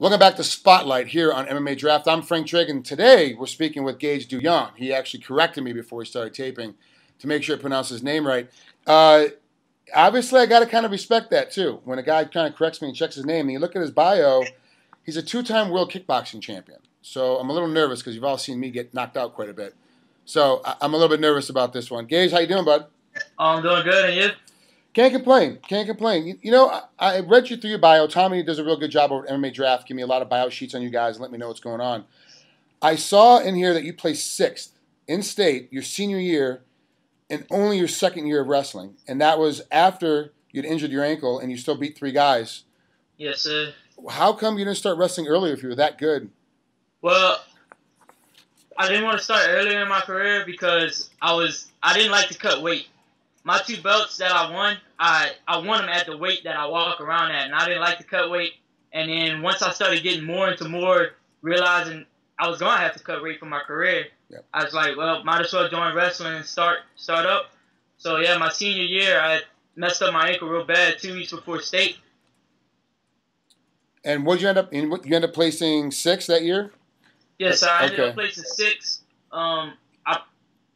Welcome back to Spotlight here on MMA Draft. I'm Frank Trigg, and today we're speaking with Gage Duhon. He actually corrected me before we started taping to make sure I pronounce his name right. Obviously, I got to kind of respect that, too. When a guy kind of corrects me and checks his name, and you look at his bio, he's a two-time world kickboxing champion. So I'm a little nervous because you've all seen me get knocked out quite a bit. So I'm a little bit nervous about this one. Gage, how you doing, bud? I'm doing good, and you? Can't complain. Can't complain. You know, I read you through your bio. Tommy does a real good job over at MMA Draft. Give me a lot of bio sheets on you guys and let me know what's going on. I saw in here that you placed 6th in state your senior year and only your second year of wrestling. And that was after you'd injured your ankle and you still beat 3 guys. Yes, sir. How come you didn't start wrestling earlier if you were that good? Well, I didn't want to start earlier in my career because I didn't like to cut weight. My 2 belts that I won, I won them at the weight that I walk around at, and I didn't like to cut weight. And then once I started getting more into more, realizing I was going to have to cut weight for my career, yep. I was like, well, might as well join wrestling and start up. So, yeah, my senior year, I messed up my ankle real bad 2 weeks before state. And what did you end up in? You end up placing 6th that year? Yes, I ended up placing 6th. I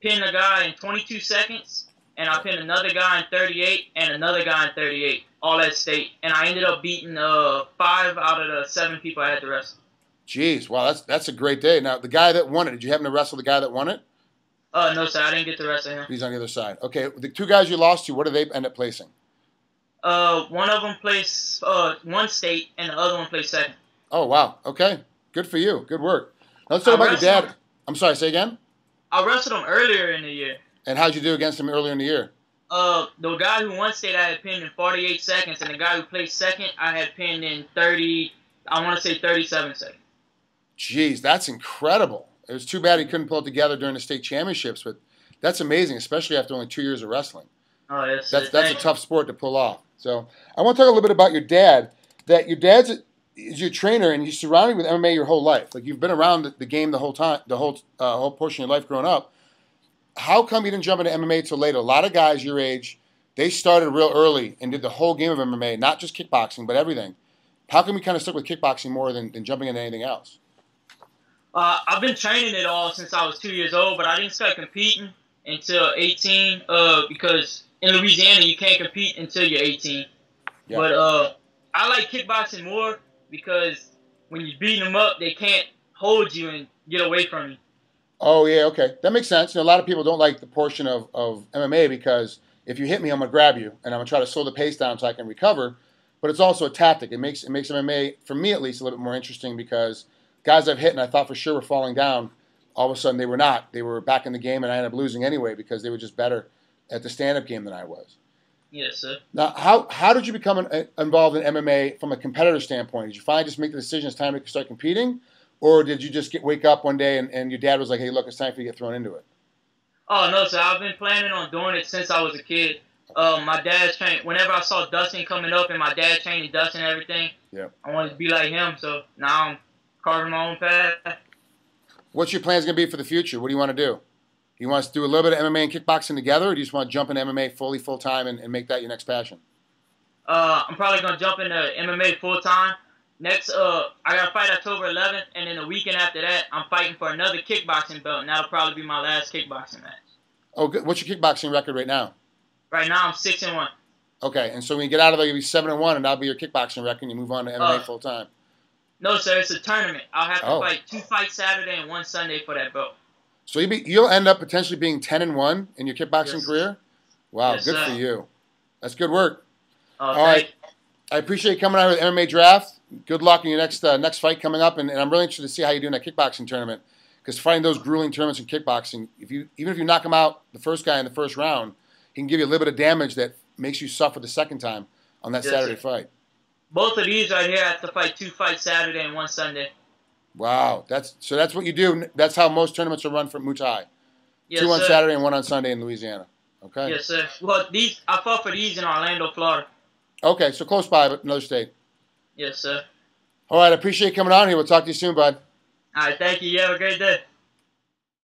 pinned a guy in 22 seconds. And I pinned another guy in 38 and another guy in 38, all at state. And I ended up beating 5 out of the 7 people I had to wrestle. Jeez, wow, that's a great day. Now, the guy that won it, did you happen to wrestle the guy that won it? No, sir, I didn't get to wrestle him. He's on the other side. Okay, the 2 guys you lost to, what did they end up placing? One of them placed 1 state, and the other one placed 2nd. Oh, wow. Okay, good for you. Good work. Now, let's talk about your dad. I'm sorry, say again? I wrestled him earlier in the year. And how'd you do against him earlier in the year? The guy who won state I had pinned in 48 seconds, and the guy who placed 2nd I had pinned in 37 seconds. Jeez, that's incredible. It was too bad he couldn't pull it together during the state championships, but that's amazing, especially after only 2 years of wrestling. Oh, yes. That's a tough sport to pull off. So I want to talk a little bit about your dad. That your dad's is your trainer, and you're surrounded with MMA your whole life. Like you've been around the game the whole time, the whole portion of your life growing up. How come you didn't jump into MMA till later? A lot of guys your age, they started real early and did the whole game of MMA, not just kickboxing, but everything. How come you kind of stuck with kickboxing more than jumping into anything else? I've been training it all since I was 2 years old, but I didn't start competing until 18 because in Louisiana you can't compete until you're 18. Yeah. But I like kickboxing more because when you're beating them up, they can't hold you and get away from you. Oh, yeah, okay. That makes sense. You know, a lot of people don't like the portion of MMA because if you hit me, I'm going to grab you, and I'm going to try to slow the pace down so I can recover. But it's also a tactic. It makes MMA, for me at least, a little bit more interesting because guys I've hit and I thought for sure were falling down, all of a sudden they were not. They were back in the game, and I ended up losing anyway because they were just better at the stand-up game than I was. Yes, sir. Now, how did you become involved in MMA from a competitor standpoint? Did you finally just make the decision it's time to start competing? Or did you just wake up one day and your dad was like, hey, look, it's time for you to get thrown into it? Oh, no, sir. I've been planning on doing it since I was a kid. My dad's training. Whenever I saw Dustin coming up and my dad training Dustin and everything, I wanted to be like him. So now I'm carving my own path. What's your plans going to be for the future? What do you want to do? Do you want to do a little bit of MMA and kickboxing together, or do you just want to jump into MMA full-time and make that your next passion? I'm probably going to jump into MMA full-time. Next, I got to fight October 11th, and then the weekend after that, I'm fighting for another kickboxing belt, and that'll probably be my last kickboxing match. Oh, good. What's your kickboxing record right now? Right now, I'm 6-1. Okay, and so when you get out of there, you'll be 7-1, and that'll be your kickboxing record, and you move on to MMA full-time. No, sir, it's a tournament. I'll have to fight 2 fights Saturday and 1 Sunday for that belt. So you'll end up potentially being 10-1 in your kickboxing career? Wow, good for you. That's good work. All right. I appreciate you coming out with MMA Draft. Good luck in your next fight coming up, and I'm really interested to see how you do in that kickboxing tournament. Because fighting those grueling tournaments in kickboxing, even if you knock him out, the first guy in the first round, he can give you a little bit of damage that makes you suffer the second time on that Saturday fight. Both of these right here, I have to fight 2 fights Saturday and 1 Sunday. Wow, that's what you do. That's how most tournaments are run for Muay Thai. Yes, 2 on sir. Saturday and 1 on Sunday in Louisiana. Okay. Yes, sir. Well, I fought for these in Orlando, Florida. Okay, so close by, but another state. Yes, sir. All right, I appreciate you coming on here. We'll talk to you soon, bud. All right, thank you. You have a great day.